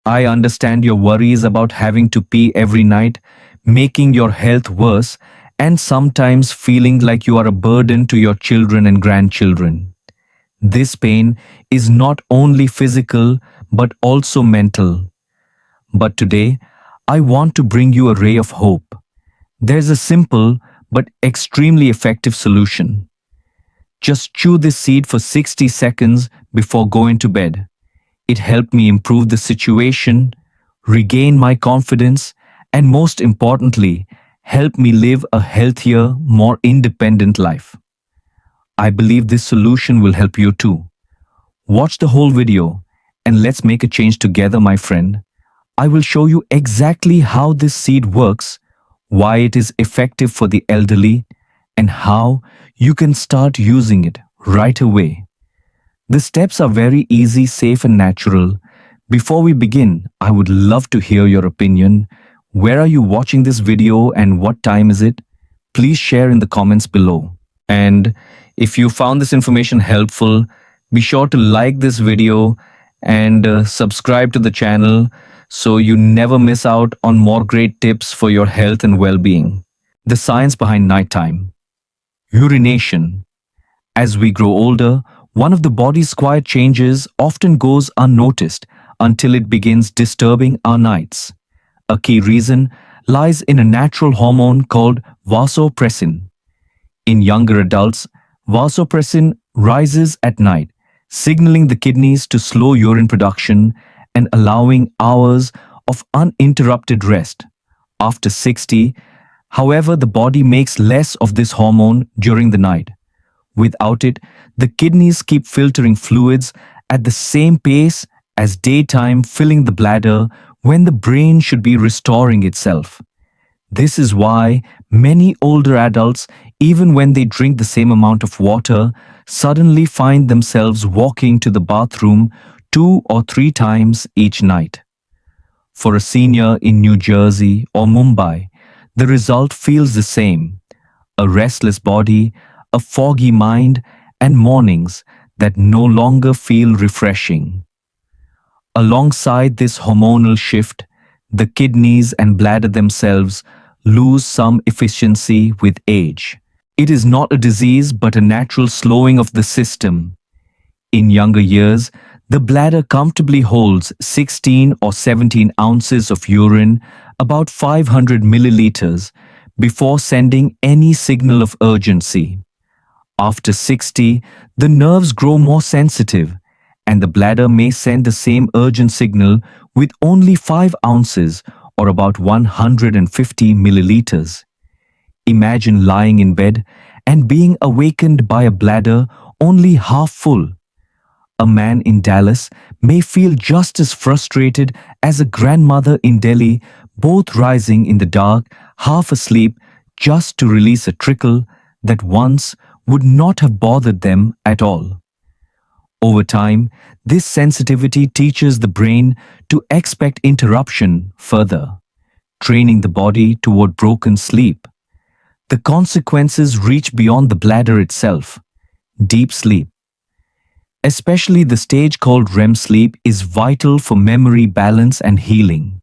I understand your worries about having to pee every night, making your health worse, and sometimes feeling like you are a burden to your children and grandchildren. This pain is not only physical but also mental. But today, I want to bring you a ray of hope. There's a simple but extremely effective solution. Just chew this seed for 60 seconds before going to bed. It helped me improve the situation, regain my confidence, and most importantly, help me live a healthier, more independent life. I believe this solution will help you too. Watch the whole video and let's make a change together, my friend. I will show you exactly how this seed works, why it is effective for the elderly, and how you can start using it right away. The steps are very easy, safe, and natural. Before we begin, I would love to hear your opinion. Where are you watching this video and what time is it? Please share in the comments below. And if you found this information helpful, be sure to like this video and subscribe to the channel so you never miss out on more great tips for your health and well-being. The science behind nighttime. Urination. As we grow older, one of the body's quiet changes often goes unnoticed until it begins disturbing our nights. A key reason lies in a natural hormone called vasopressin. In younger adults, vasopressin rises at night, signaling the kidneys to slow urine production and allowing hours of uninterrupted rest. After 60, however, the body makes less of this hormone during the night. Without it, the kidneys keep filtering fluids at the same pace as daytime, filling the bladder when the brain should be restoring itself. This is why many older adults, even when they drink the same amount of water, suddenly find themselves walking to the bathroom 2 or 3 times each night. For a senior in New Jersey or Mumbai, the result feels the same: a restless body, a foggy mind, and mornings that no longer feel refreshing. Alongside this hormonal shift, the kidneys and bladder themselves lose some efficiency with age. It is not a disease but a natural slowing of the system. In younger years, the bladder comfortably holds 16 or 17 ounces of urine, about 500 milliliters, before sending any signal of urgency. After 60, the nerves grow more sensitive, and the bladder may send the same urgent signal with only 5 ounces or about 150 milliliters. Imagine lying in bed and being awakened by a bladder only half full. A man in Dallas may feel just as frustrated as a grandmother in Delhi, both rising in the dark, half asleep, just to release a trickle that once would not have bothered them at all. Over time, this sensitivity teaches the brain to expect interruption further, training the body toward broken sleep. The consequences reach beyond the bladder itself. Deep sleep, especially the stage called REM sleep, is vital for memory balance and healing.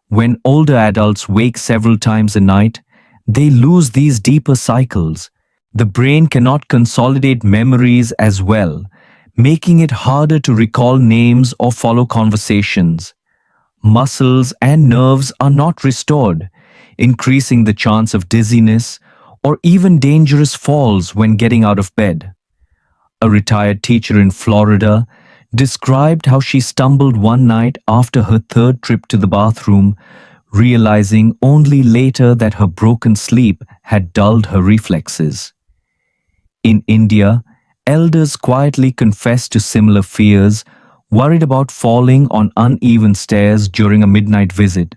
When older adults wake several times a night, they lose these deeper cycles. The brain cannot consolidate memories as well, making it harder to recall names or follow conversations. Muscles and nerves are not restored, increasing the chance of dizziness or even dangerous falls when getting out of bed. A retired teacher in Florida described how she stumbled one night after her third trip to the bathroom, realizing only later that her broken sleep had dulled her reflexes. In India, elders quietly confess to similar fears, worried about falling on uneven stairs during a midnight visit.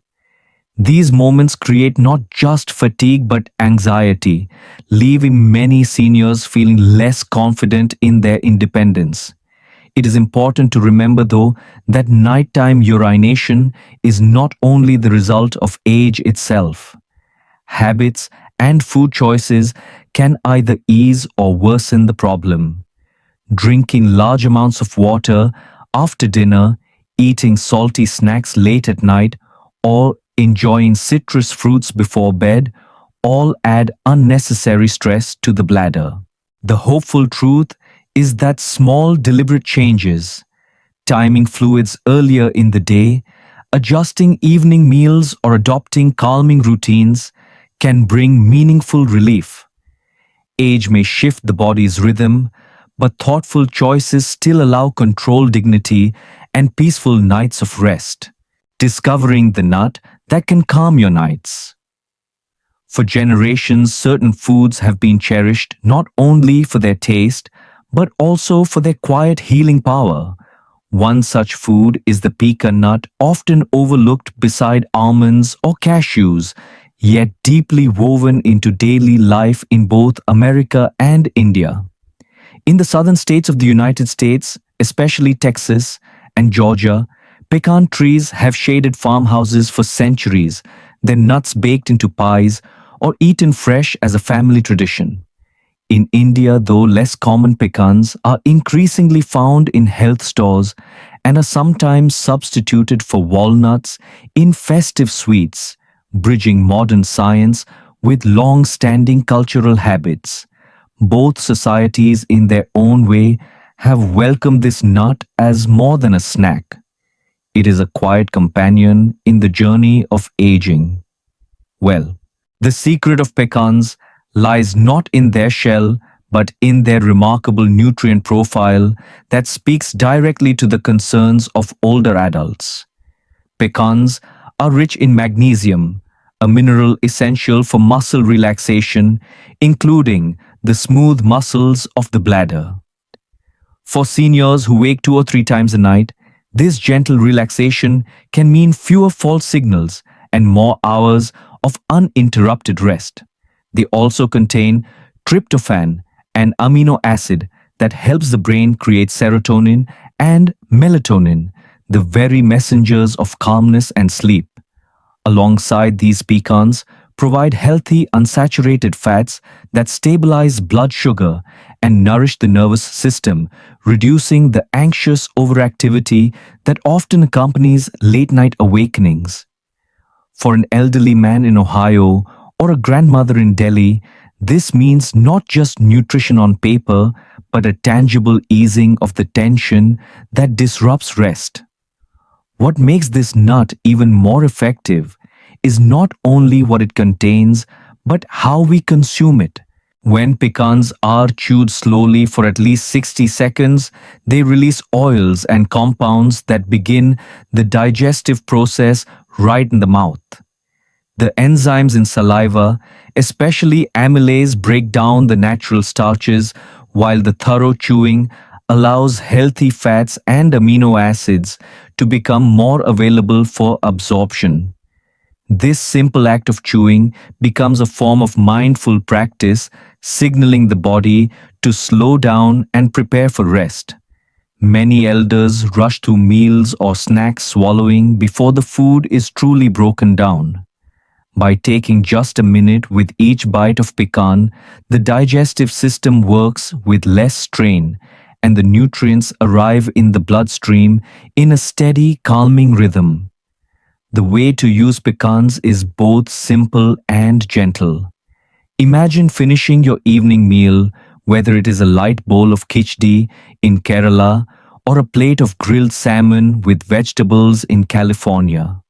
These moments create not just fatigue but anxiety, leaving many seniors feeling less confident in their independence. It is important to remember, though, that nighttime urination is not only the result of age itself. Habits and food choices can either ease or worsen the problem. Drinking large amounts of water after dinner, eating salty snacks late at night, or enjoying citrus fruits before bed all add unnecessary stress to the bladder. The hopeful truth is that small deliberate changes, timing fluids earlier in the day, adjusting evening meals, or adopting calming routines can bring meaningful relief. Age may shift the body's rhythm, but thoughtful choices still allow control, dignity, and peaceful nights of rest. Discovering the nut that can calm your nights. For generations, certain foods have been cherished not only for their taste, but also for their quiet healing power. One such food is the pecan nut, often overlooked beside almonds or cashews, yet deeply woven into daily life in both America and India. In the southern states of the United States, especially Texas and Georgia, pecan trees have shaded farmhouses for centuries, their nuts baked into pies or eaten fresh as a family tradition. In India, though less common, pecans are increasingly found in health stores and are sometimes substituted for walnuts in festive sweets, bridging modern science with long-standing cultural habits. Both societies, in their own way, have welcomed this nut as more than a snack. It is a quiet companion in the journey of aging. Well, the secret of pecans lies not in their shell, but in their remarkable nutrient profile that speaks directly to the concerns of older adults. Pecans are rich in magnesium, a mineral essential for muscle relaxation, including the smooth muscles of the bladder. For seniors who wake 2 or 3 times a night, this gentle relaxation can mean fewer false signals and more hours of uninterrupted rest. They also contain tryptophan, an amino acid that helps the brain create serotonin and melatonin, the very messengers of calmness and sleep. Alongside these pecans, provide healthy unsaturated fats that stabilize blood sugar and nourish the nervous system, reducing the anxious overactivity that often accompanies late-night awakenings. For an elderly man in Ohio or a grandmother in Delhi, this means not just nutrition on paper, but a tangible easing of the tension that disrupts rest. What makes this nut even more effective is not only what it contains, but how we consume it. When pecans are chewed slowly for at least 60 seconds, they release oils and compounds that begin the digestive process right in the mouth. The enzymes in saliva, especially amylase, break down the natural starches, while the thorough chewing allows healthy fats and amino acids to become more available for absorption. This simple act of chewing becomes a form of mindful practice, signaling the body to slow down and prepare for rest. Many elders rush through meals or snacks swallowing before the food is truly broken down. By taking just a minute with each bite of pecan, the digestive system works with less strain, and the nutrients arrive in the bloodstream in a steady, calming rhythm. The way to use pecans is both simple and gentle. Imagine finishing your evening meal, whether it is a light bowl of khichdi in Kerala or a plate of grilled salmon with vegetables in California.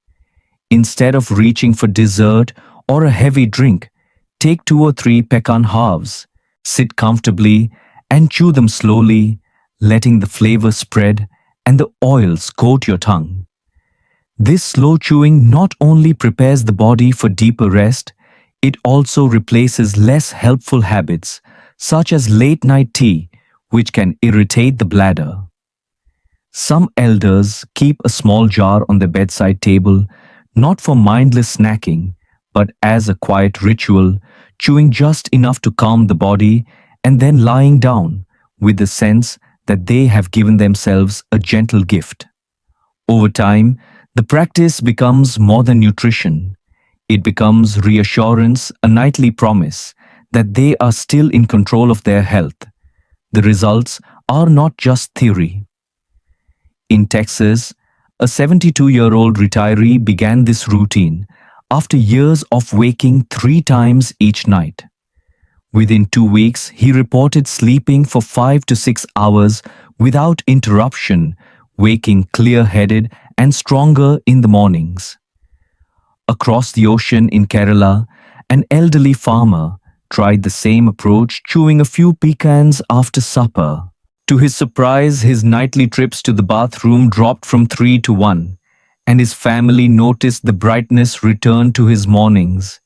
Instead of reaching for dessert or a heavy drink, take 2 or 3 pecan halves, sit comfortably, and chew them slowly, letting the flavor spread and the oils coat your tongue. This slow chewing not only prepares the body for deeper rest, it also replaces less helpful habits, such as late night tea, which can irritate the bladder. Some elders keep a small jar on their bedside table, not for mindless snacking, but as a quiet ritual, chewing just enough to calm the body and then lying down with the sense that they have given themselves a gentle gift. Over time, the practice becomes more than nutrition. It becomes reassurance, a nightly promise that they are still in control of their health. The results are not just theory. In Texas, A 72-year-old retiree began this routine after years of waking 3 times each night. Within 2 weeks, he reported sleeping for 5 to 6 hours without interruption, waking clear-headed and stronger in the mornings. Across the ocean in Kerala, an elderly farmer tried the same approach, chewing a few pecans after supper. To his surprise, his nightly trips to the bathroom dropped from 3 to 1, and his family noticed the brightness return to his mornings.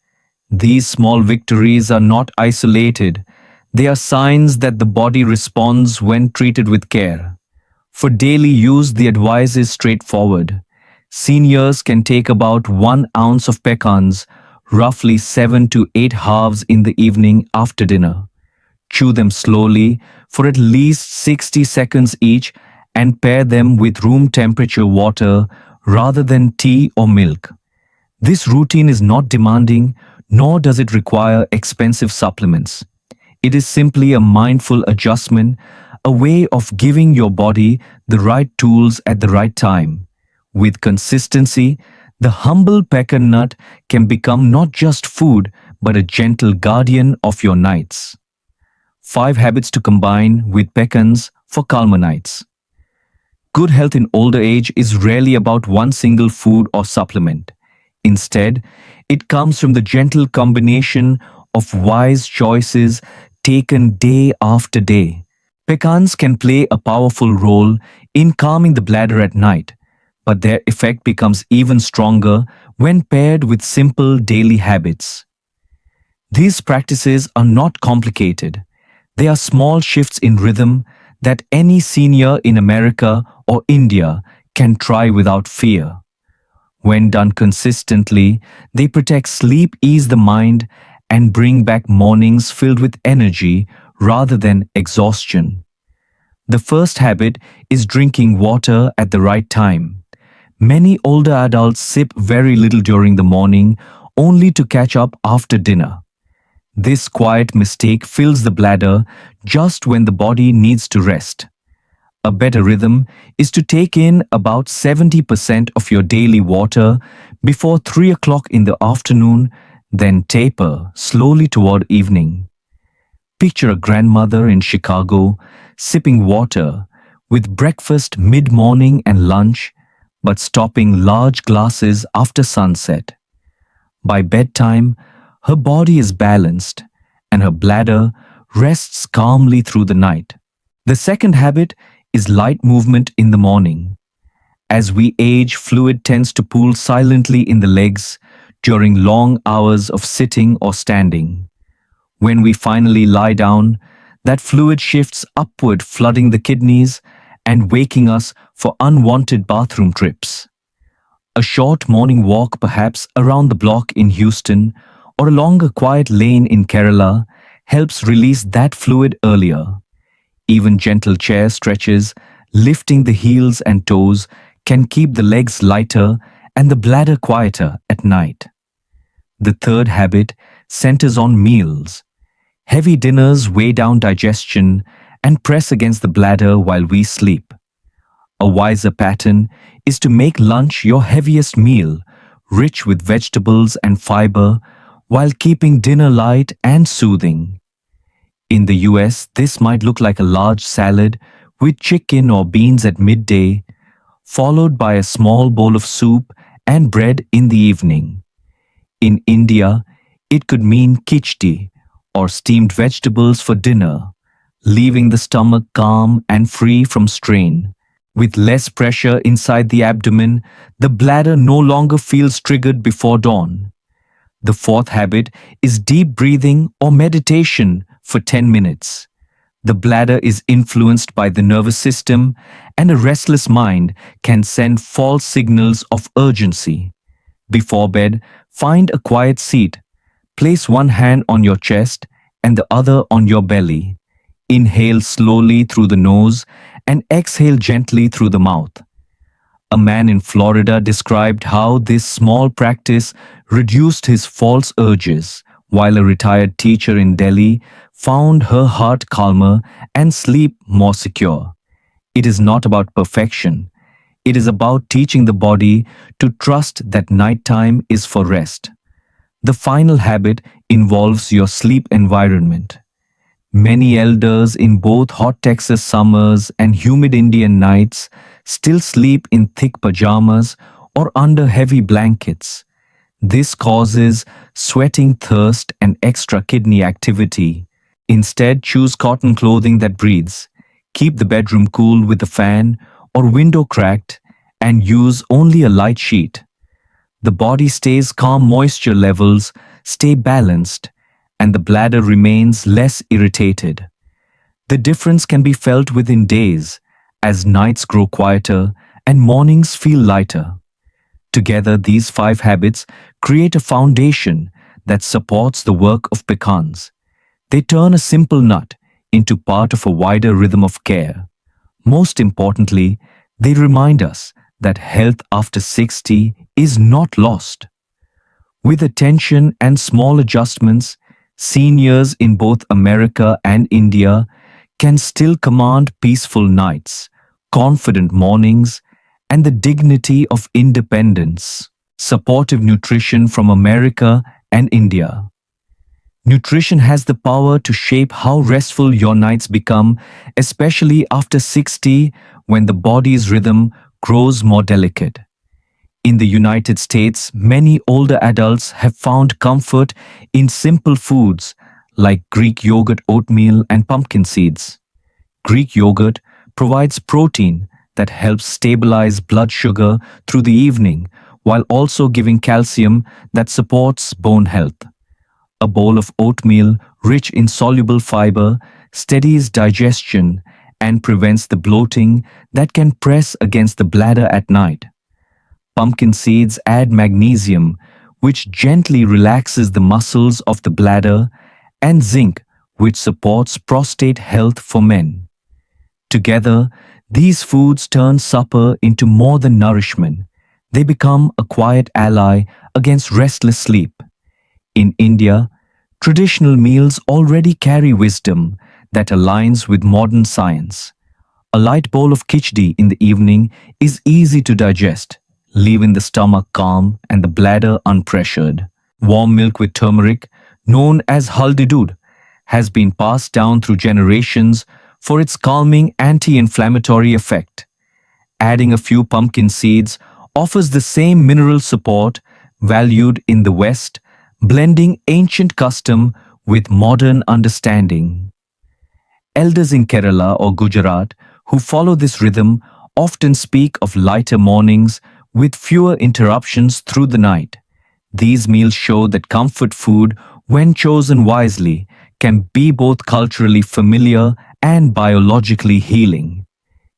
These small victories are not isolated. They are signs that the body responds when treated with care. For daily use, the advice is straightforward. Seniors can take about 1 ounce of pecans, roughly 7 to 8 halves in the evening after dinner. Chew them slowly for at least 60 seconds each and pair them with room temperature water rather than tea or milk. This routine is not demanding, nor does it require expensive supplements. It is simply a mindful adjustment, a way of giving your body the right tools at the right time. With consistency, the humble pecan nut can become not just food, but a gentle guardian of your nights. 5 habits to combine with pecans for calmer nights. Good health in older age is rarely about one single food or supplement. Instead, it comes from the gentle combination of wise choices taken day after day. Pecans can play a powerful role in calming the bladder at night, but their effect becomes even stronger when paired with simple daily habits. These practices are not complicated. They are small shifts in rhythm that any senior in America or India can try without fear. When done consistently, they protect sleep, ease the mind, and bring back mornings filled with energy rather than exhaustion. The first habit is drinking water at the right time. Many older adults sip very little during the morning, only to catch up after dinner. This quiet mistake fills the bladder just when the body needs to rest. A better rhythm is to take in about 70% of your daily water before 3 o'clock in the afternoon, then taper slowly toward evening. Picture a grandmother in Chicago sipping water with breakfast mid-morning and lunch, but stopping large glasses after sunset. By bedtime, her body is balanced and her bladder rests calmly through the night. The second habit is light movement in the morning. As we age, fluid tends to pool silently in the legs during long hours of sitting or standing. When we finally lie down, that fluid shifts upward, flooding the kidneys and waking us for unwanted bathroom trips. A short morning walk, perhaps around the block in Houston, or along a quiet lane in Kerala, helps release that fluid earlier. Even gentle chair stretches, lifting the heels and toes, can keep the legs lighter and the bladder quieter at night. The third habit centers on meals. Heavy dinners weigh down digestion and press against the bladder while we sleep. A wiser pattern is to make lunch your heaviest meal, rich with vegetables and fiber, while keeping dinner light and soothing. In the US, this might look like a large salad with chicken or beans at midday, followed by a small bowl of soup and bread in the evening. In India, it could mean khichdi or steamed vegetables for dinner, leaving the stomach calm and free from strain. With less pressure inside the abdomen, the bladder no longer feels triggered before dawn. The fourth habit is deep breathing or meditation for 10 minutes. The bladder is influenced by the nervous system, and a restless mind can send false signals of urgency. Before bed, find a quiet seat. Place one hand on your chest and the other on your belly. Inhale slowly through the nose and exhale gently through the mouth. A man in Florida described how this small practice reduced his false urges, while a retired teacher in Delhi found her heart calmer and sleep more secure. It is not about perfection. It is about teaching the body to trust that nighttime is for rest. The final habit involves your sleep environment. Many elders in both hot Texas summers and humid Indian nights still sleep in thick pajamas or under heavy blankets. This causes sweating, thirst, and extra kidney activity. Instead, choose cotton clothing that breathes. Keep the bedroom cool with a fan or window cracked and use only a light sheet. The body stays calm, moisture levels stay balanced, and the bladder remains less irritated. The difference can be felt within days as nights grow quieter and mornings feel lighter. Together, these five habits create a foundation that supports the work of pecans. They turn a simple nut into part of a wider rhythm of care. Most importantly, they remind us that health after 60 is not lost. With attention and small adjustments, seniors in both America and India can still command peaceful nights, confident mornings, and the dignity of independence. Supportive nutrition from America and India. Nutrition has the power to shape how restful your nights become, especially after 60 when the body's rhythm grows more delicate. In the United States, many older adults have found comfort in simple foods like Greek yogurt, oatmeal, and pumpkin seeds. Greek yogurt provides protein that helps stabilize blood sugar through the evening while also giving calcium that supports bone health. A bowl of oatmeal rich in soluble fiber steadies digestion and prevents the bloating that can press against the bladder at night. Pumpkin seeds add magnesium, which gently relaxes the muscles of the bladder, and zinc, which supports prostate health for men. Together, these foods turn supper into more than nourishment. They become a quiet ally against restless sleep. In India, traditional meals already carry wisdom that aligns with modern science. A light bowl of khichdi in the evening is easy to digest, leaving the stomach calm and the bladder unpressured. Warm milk with turmeric, known as haldi doodh, has been passed down through generations for its calming anti-inflammatory effect. Adding a few pumpkin seeds offers the same mineral support valued in the West, blending ancient custom with modern understanding. Elders in Kerala or Gujarat who follow this rhythm often speak of lighter mornings with fewer interruptions through the night. These meals show that comfort food, when chosen wisely, can be both culturally familiar and biologically healing.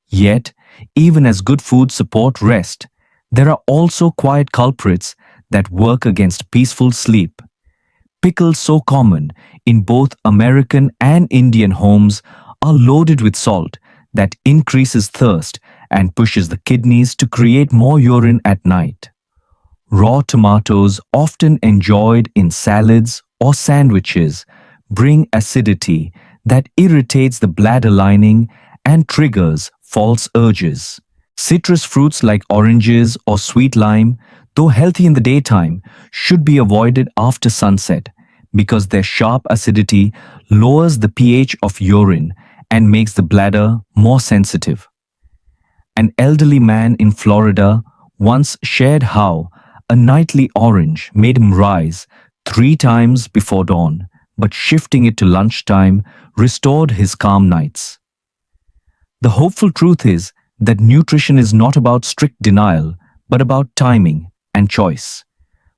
Yet, even as good foods support rest, there are also quiet culprits that work against peaceful sleep. Pickles, so common in both American and Indian homes, are loaded with salt that increases thirst and pushes the kidneys to create more urine at night. Raw tomatoes, often enjoyed in salads or sandwiches, bring acidity that irritates the bladder lining and triggers false urges. Citrus fruits like oranges or sweet lime, though healthy in the daytime, should be avoided after sunset because their sharp acidity lowers the pH of urine and makes the bladder more sensitive. An elderly man in Florida once shared how a nightly orange made him rise 3 times before dawn, but shifting it to lunchtime restored his calm nights. The hopeful truth is that nutrition is not about strict denial, but about timing and choice.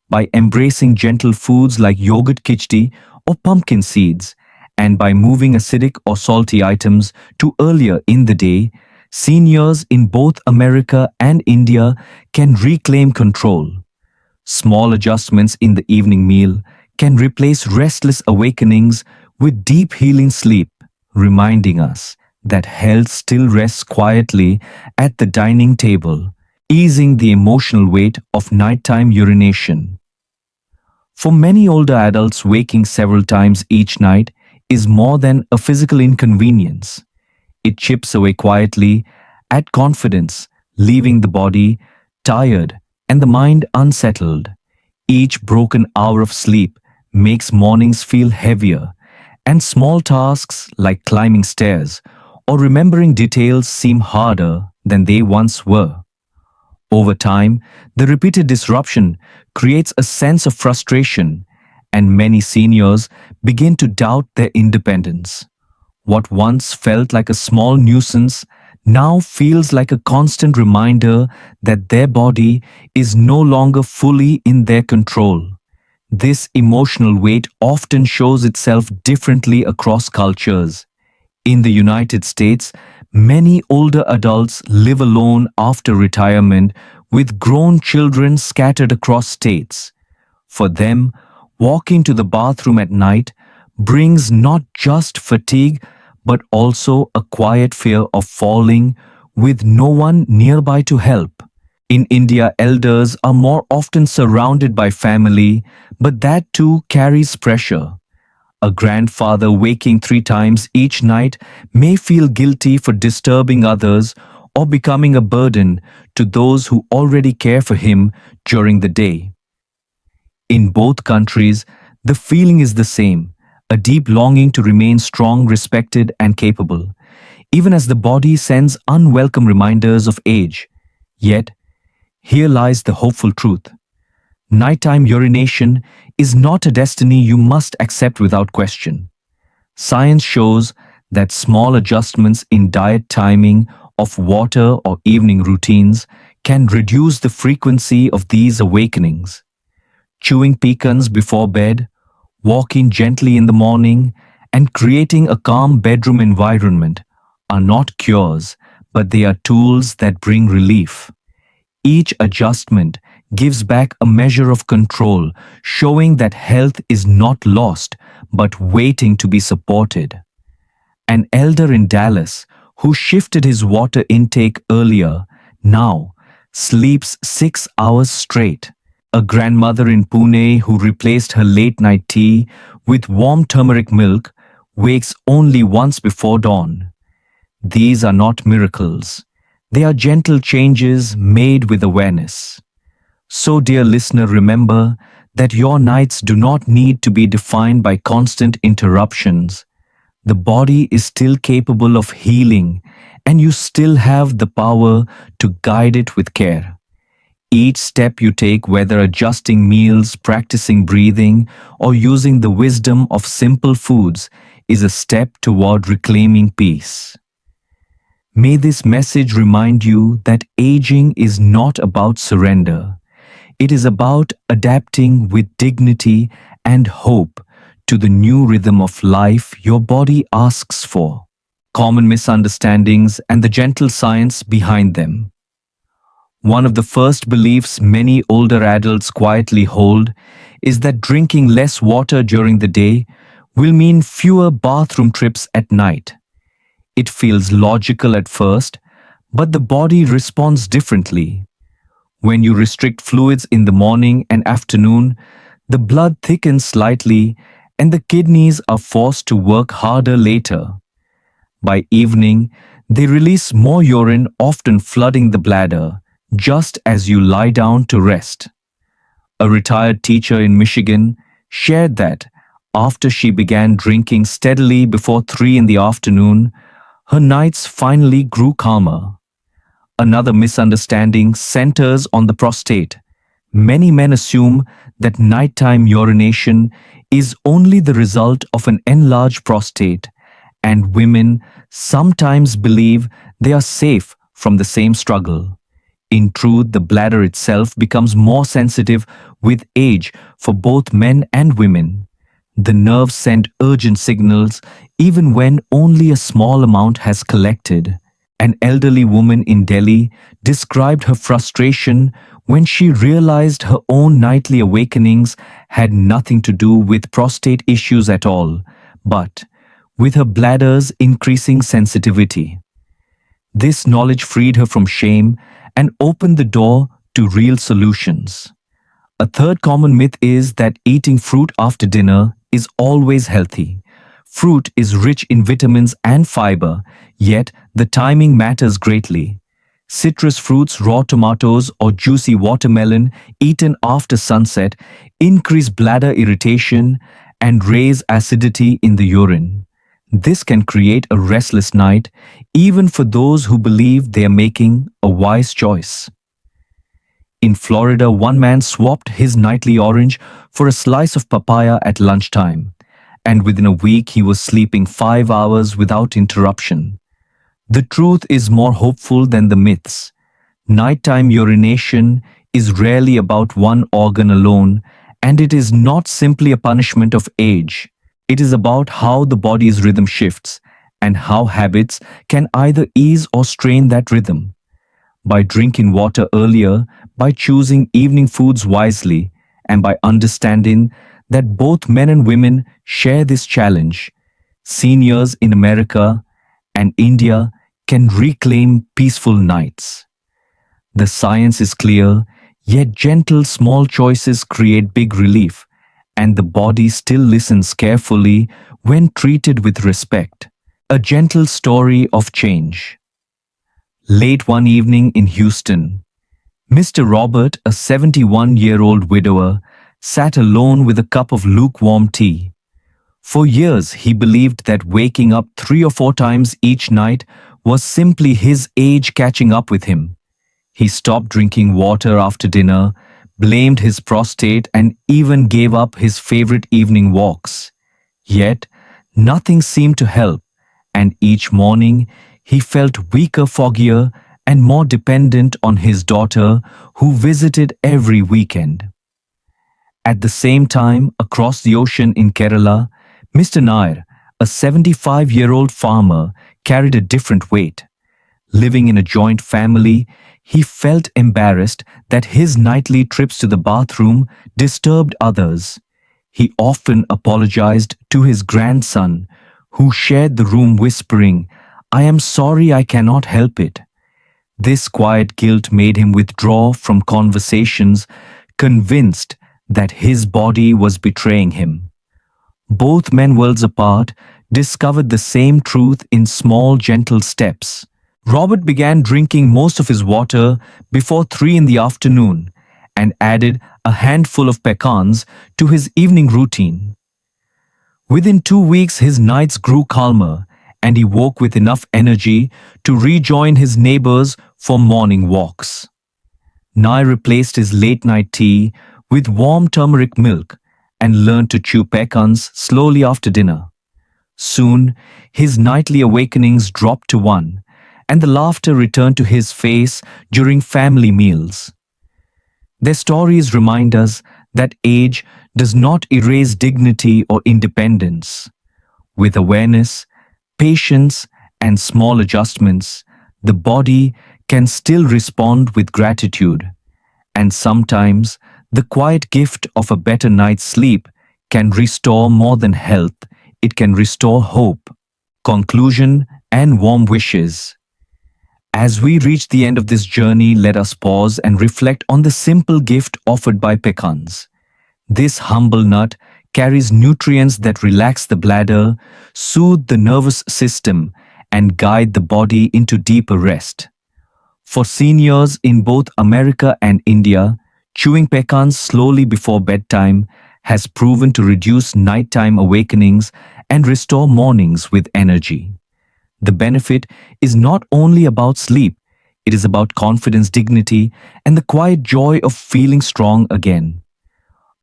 By embracing gentle foods like yogurt khichdi or pumpkin seeds, and by moving acidic or salty items to earlier in the day, seniors in both America and India can reclaim control. Small adjustments in the evening meal can replace restless awakenings with deep healing sleep, reminding us that health still rests quietly at the dining table, easing the emotional weight of nighttime urination. For many older adults, waking several times each night is more than a physical inconvenience. It chips away quietly at confidence, leaving the body tired and the mind unsettled. Each broken hour of sleep makes mornings feel heavier, and small tasks like climbing stairs or remembering details seem harder than they once were. Over time, the repeated disruption creates a sense of frustration, and many seniors begin to doubt their independence. What once felt like a small nuisance now feels like a constant reminder that their body is no longer fully in their control. This emotional weight often shows itself differently across cultures. In the United States, many older adults live alone after retirement with grown children scattered across states. For them, walking to the bathroom at night brings not just fatigue but also a quiet fear of falling with no one nearby to help. In India, elders are more often surrounded by family, but that too carries pressure. A grandfather waking 3 times each night may feel guilty for disturbing others or becoming a burden to those who already care for him during the day. In both countries, the feeling is the same, a deep longing to remain strong, respected, and capable, even as the body sends unwelcome reminders of age. Yet, here lies the hopeful truth. Nighttime urination is not a destiny you must accept without question. Science shows that small adjustments in diet timing of water or evening routines can reduce the frequency of these awakenings. Chewing pecans before bed, walking gently in the morning, and creating a calm bedroom environment are not cures, but they are tools that bring relief. Each adjustment gives back a measure of control, showing that health is not lost, but waiting to be supported. An elder in Dallas who shifted his water intake earlier now sleeps 6 hours straight. A grandmother in Pune who replaced her late night tea with warm turmeric milk wakes only once before dawn. These are not miracles. They are gentle changes made with awareness. So, dear listener, remember that your nights do not need to be defined by constant interruptions. The body is still capable of healing, and you still have the power to guide it with care. Each step you take, whether adjusting meals, practicing breathing, or using the wisdom of simple foods, is a step toward reclaiming peace. May this message remind you that aging is not about surrender. It is about adapting with dignity and hope to the new rhythm of life your body asks for. Common misunderstandings and the gentle science behind them. One of the first beliefs many older adults quietly hold is that drinking less water during the day will mean fewer bathroom trips at night. It feels logical at first, but the body responds differently. When you restrict fluids in the morning and afternoon, the blood thickens slightly and the kidneys are forced to work harder later. By evening, they release more urine, often flooding the bladder, just as you lie down to rest. A retired teacher in Michigan shared that after she began drinking steadily before 3 in the afternoon, her nights finally grew calmer. Another misunderstanding centers on the prostate. Many men assume that nighttime urination is only the result of an enlarged prostate, and women sometimes believe they are safe from the same struggle. In truth, the bladder itself becomes more sensitive with age for both men and women. The nerves send urgent signals even when only a small amount has collected. An elderly woman in Delhi described her frustration when she realized her own nightly awakenings had nothing to do with prostate issues at all, but with her bladder's increasing sensitivity. This knowledge freed her from shame and opened the door to real solutions. A third common myth is that eating fruit after dinner is always healthy. Fruit is rich in vitamins and fiber, yet the timing matters greatly. Citrus fruits, raw tomatoes, or juicy watermelon eaten after sunset increase bladder irritation and raise acidity in the urine. This can create a restless night, even for those who believe they are making a wise choice. In Florida, one man swapped his nightly orange for a slice of papaya at lunchtime, and within a week he was sleeping 5 hours without interruption. The truth is more hopeful than the myths. Nighttime urination is rarely about one organ alone, and it is not simply a punishment of age. It is about how the body's rhythm shifts and how habits can either ease or strain that rhythm. By drinking water earlier, by choosing evening foods wisely, and by understanding that both men and women share this challenge, seniors in America and India can reclaim peaceful nights. The science is clear, yet gentle small choices create big relief, and the body still listens carefully when treated with respect. A gentle story of change. Late one evening in Houston, Mr. Robert, a 71-year-old widower, sat alone with a cup of lukewarm tea. For years, he believed that waking up 3 or 4 times each night was simply his age catching up with him. He stopped drinking water after dinner, blamed his prostate, and even gave up his favorite evening walks. Yet, nothing seemed to help, and each morning he felt weaker, foggier, and more dependent on his daughter, who visited every weekend. At the same time, across the ocean in Kerala, Mr. Nair, a 75-year-old farmer, carried a different weight. Living in a joint family, he felt embarrassed that his nightly trips to the bathroom disturbed others. He often apologized to his grandson, who shared the room whispering, "I am sorry, I cannot help it." This quiet guilt made him withdraw from conversations, convinced that his body was betraying him. Both men, worlds apart, discovered the same truth in small, gentle steps. Robert began drinking most of his water before 3 in the afternoon and added a handful of pecans to his evening routine. Within 2 weeks, his nights grew calmer and he woke with enough energy to rejoin his neighbors for morning walks. Nai replaced his late-night tea with warm turmeric milk and learned to chew pecans slowly after dinner. Soon, his nightly awakenings dropped to one, and the laughter returned to his face during family meals. Their stories remind us that age does not erase dignity or independence. With awareness, patience, and small adjustments, the body can still respond with gratitude. And sometimes, the quiet gift of a better night's sleep can restore more than health, it can restore hope, conclusion, and warm wishes. As we reach the end of this journey, let us pause and reflect on the simple gift offered by pecans. This humble nut carries nutrients that relax the bladder, soothe the nervous system, and guide the body into deeper rest. For seniors in both America and India, chewing pecans slowly before bedtime has proven to reduce nighttime awakenings and restore mornings with energy. The benefit is not only about sleep, it is about confidence, dignity, and the quiet joy of feeling strong again.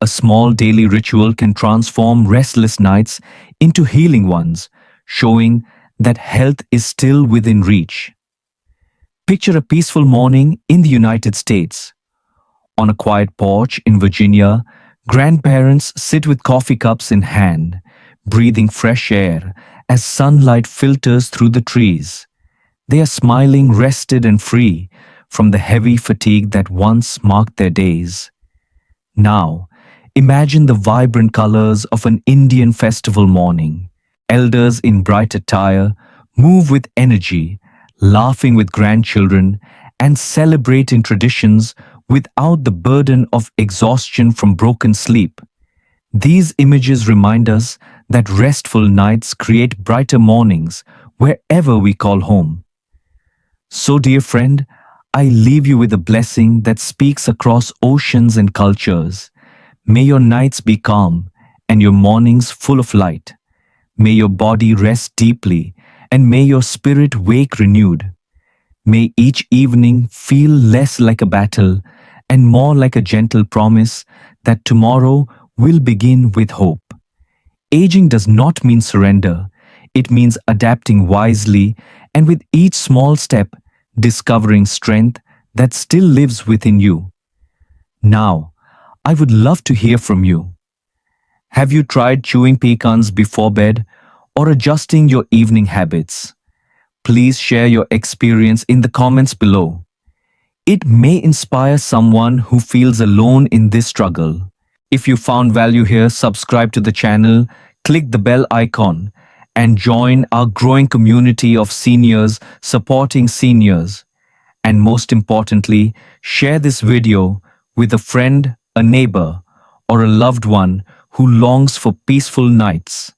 A small daily ritual can transform restless nights into healing ones, showing that health is still within reach. Picture a peaceful morning in the United States. On a quiet porch in Virginia, grandparents sit with coffee cups in hand, breathing fresh air as sunlight filters through the trees. They are smiling, rested, and free from the heavy fatigue that once marked their days. Now, imagine the vibrant colors of an Indian festival morning. Elders in bright attire move with energy, laughing with grandchildren, and celebrating traditions without the burden of exhaustion from broken sleep. These images remind us that restful nights create brighter mornings wherever we call home. So, dear friend, I leave you with a blessing that speaks across oceans and cultures. May your nights be calm and your mornings full of light. May your body rest deeply and may your spirit wake renewed. May each evening feel less like a battle and more like a gentle promise that tomorrow will begin with hope. Aging does not mean surrender. It means adapting wisely and with each small step, discovering strength that still lives within you. Now, I would love to hear from you. Have you tried chewing pecans before bed or adjusting your evening habits? Please share your experience in the comments below. It may inspire someone who feels alone in this struggle. If you found value here, subscribe to the channel, click the bell icon, and join our growing community of seniors supporting seniors. And most importantly, share this video with a friend, a neighbor, or a loved one who longs for peaceful nights.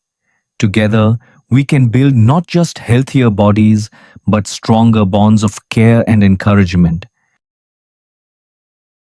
Together, we can build not just healthier bodies, but stronger bonds of care and encouragement.